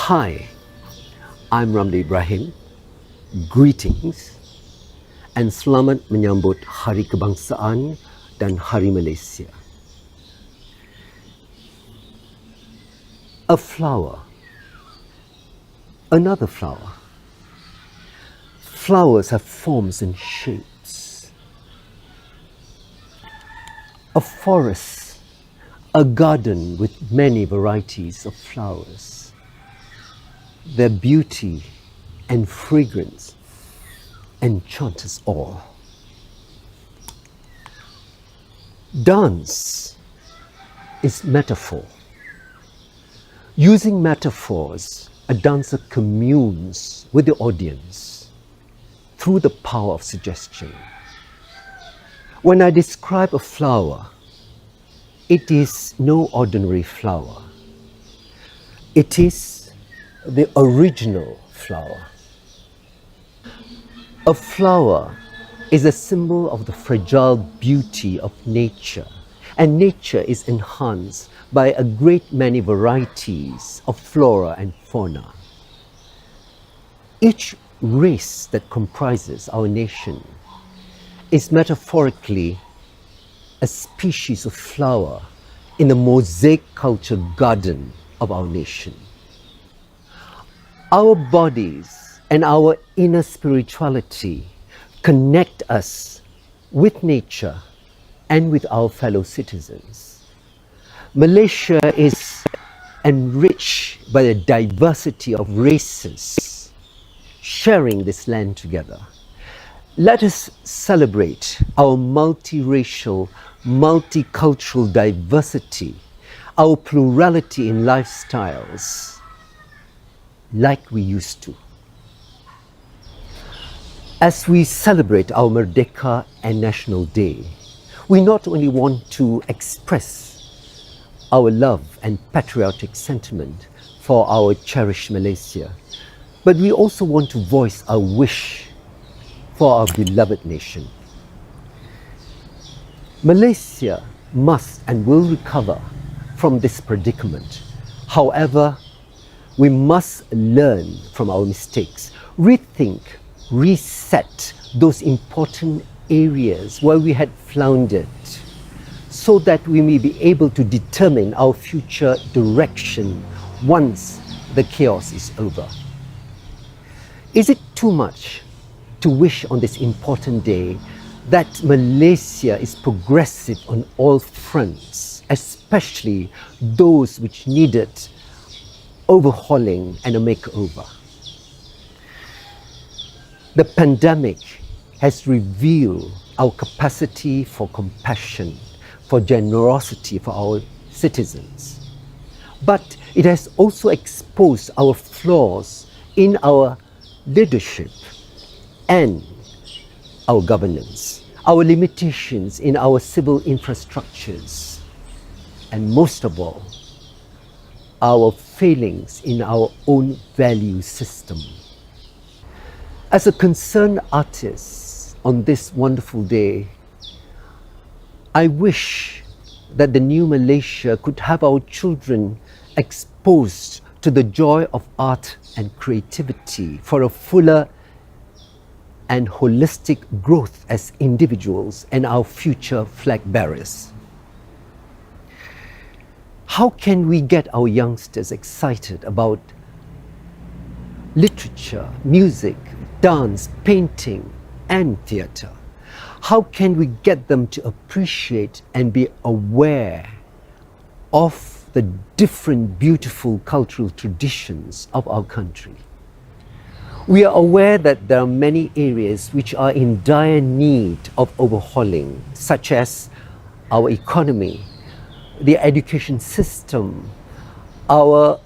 Hi, I'm Ramli Ibrahim. Greetings and selamat menyambut Hari Kebangsaan dan Hari Malaysia. A flower, another flower. Flowers have forms and shapes. A forest, a garden with many varieties of flowers. Their beauty and fragrance enchant us all. Dance is metaphor. Using metaphors, a dancer communes with the audience through the power of suggestion. When I describe a flower, it is no ordinary flower. It is the original flower. A flower is a symbol of the fragile beauty of nature, and nature is enhanced by a great many varieties of flora and fauna. Each race that comprises our nation is metaphorically a species of flower in the mosaic culture garden of our nation. Our bodies and our inner spirituality connect us with nature and with our fellow citizens. Malaysia is enriched by the diversity of races sharing this land together. Let us celebrate our multiracial, multicultural diversity, our plurality in lifestyles, like we used to. As we celebrate our Merdeka and National Day, we not only want to express our love and patriotic sentiment for our cherished Malaysia, but we also want to voice our wish for our beloved nation. Malaysia must and will recover from this predicament. However, we must learn from our mistakes, rethink, reset those important areas where we had floundered, so that we may be able to determine our future direction once the chaos is over. Is it too much to wish on this important day that Malaysia is progressive on all fronts, especially those which needed overhauling and a makeover? The pandemic has revealed our capacity for compassion, for generosity for our citizens. But it has also exposed our flaws in our leadership and our governance, our limitations in our civil infrastructures, and most of all, our failings in our own value system. As a concerned artist on this wonderful day, I wish that the new Malaysia could have our children exposed to the joy of art and creativity for a fuller and holistic growth as individuals and our future flag bearers. How can we get our youngsters excited about literature, music, dance, painting, and theatre? How can we get them to appreciate and be aware of the different beautiful cultural traditions of our country? We are aware that there are many areas which are in dire need of overhauling, such as our economy, the education system, our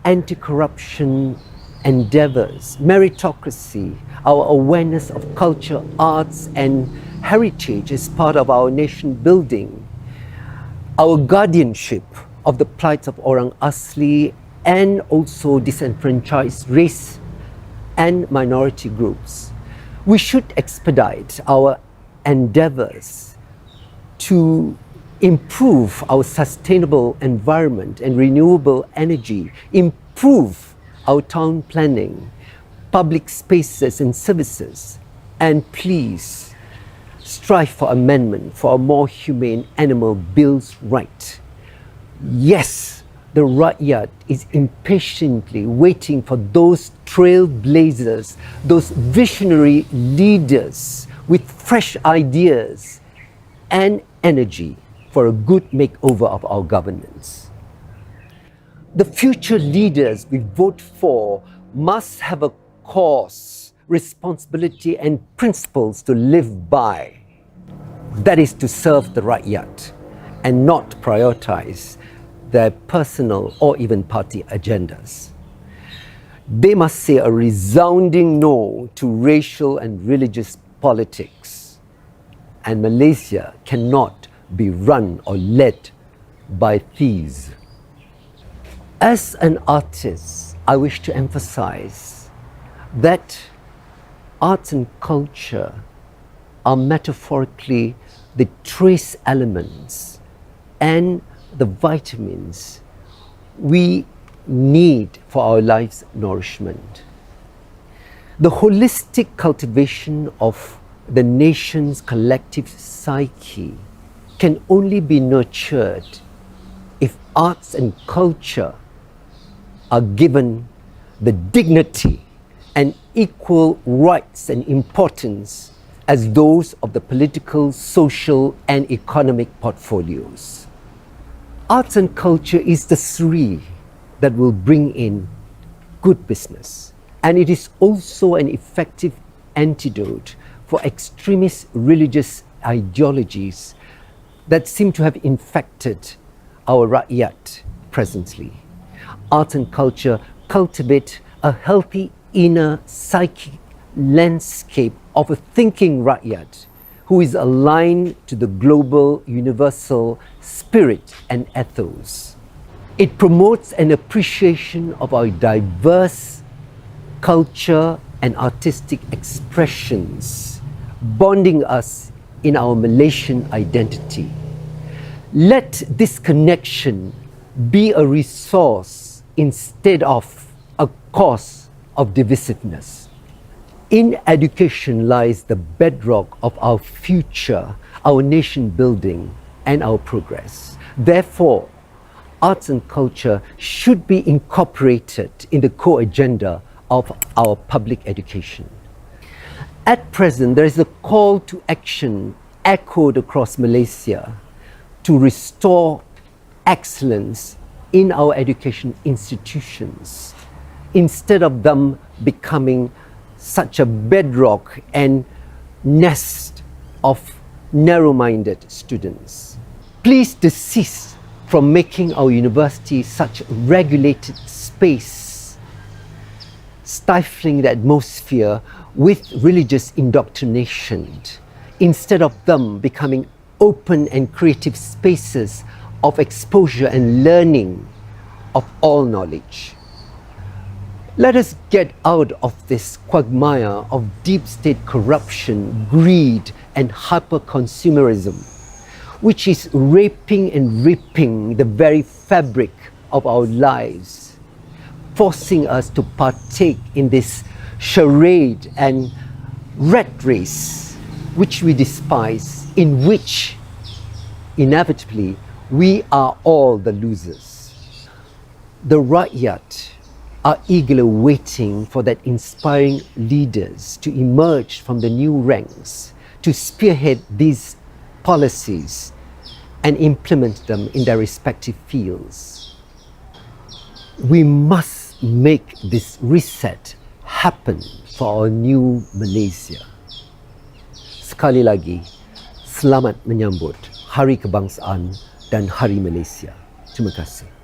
anti-corruption endeavors, meritocracy, our awareness of culture, arts, and heritage is part of our nation building, our guardianship of the plight of Orang Asli and also disenfranchised race and minority groups. We should expedite our endeavors to improve our sustainable environment and renewable energy, improve our town planning, public spaces and services, and please strive for amendment for a more humane animal bills right. Yes, the Rakyat is impatiently waiting for those trailblazers, those visionary leaders with fresh ideas and energy for a good makeover of our governance. The future leaders we vote for must have a cause, responsibility and principles to live by. That is to serve the Rakyat and not prioritize their personal or even party agendas. They must say a resounding no to racial and religious politics. And Malaysia cannot be run or led by thieves. As an artist, I wish to emphasize that arts and culture are metaphorically the trace elements and the vitamins we need for our life's nourishment. The holistic cultivation of the nation's collective psyche can only be nurtured if arts and culture are given the dignity and equal rights and importance as those of the political, social, and economic portfolios. Arts and culture is the Sri that will bring in good business, and it is also an effective antidote for extremist religious ideologies that seem to have infected our Rakyat presently. Art and culture cultivate a healthy inner psychic landscape of a thinking Rakyat who is aligned to the global universal spirit and ethos. It promotes an appreciation of our diverse culture and artistic expressions, bonding us in our Malaysian identity. Let this connection be a resource instead of a cause of divisiveness. In education lies the bedrock of our future, our nation building, and our progress. Therefore, arts and culture should be incorporated in the core agenda of our public education. At present, there is a call to action echoed across Malaysia to restore excellence in our education institutions instead of them becoming such a bedrock and nest of narrow-minded students. Please desist from making our university such a regulated space, stifling the atmosphere with religious indoctrination, instead of them becoming open and creative spaces of exposure and learning of all knowledge. Let us get out of this quagmire of deep state corruption, greed, and hyper-consumerism, which is raping and ripping the very fabric of our lives, forcing us to partake in this charade and rat race, which we despise, in which inevitably we are all the losers. The Rakyat are eagerly waiting for that inspiring leaders to emerge from the new ranks, to spearhead these policies and implement them in their respective fields. We must make this reset happen for our new Malaysia. Sekali lagi, selamat menyambut Hari Kebangsaan dan Hari Malaysia. Terima kasih.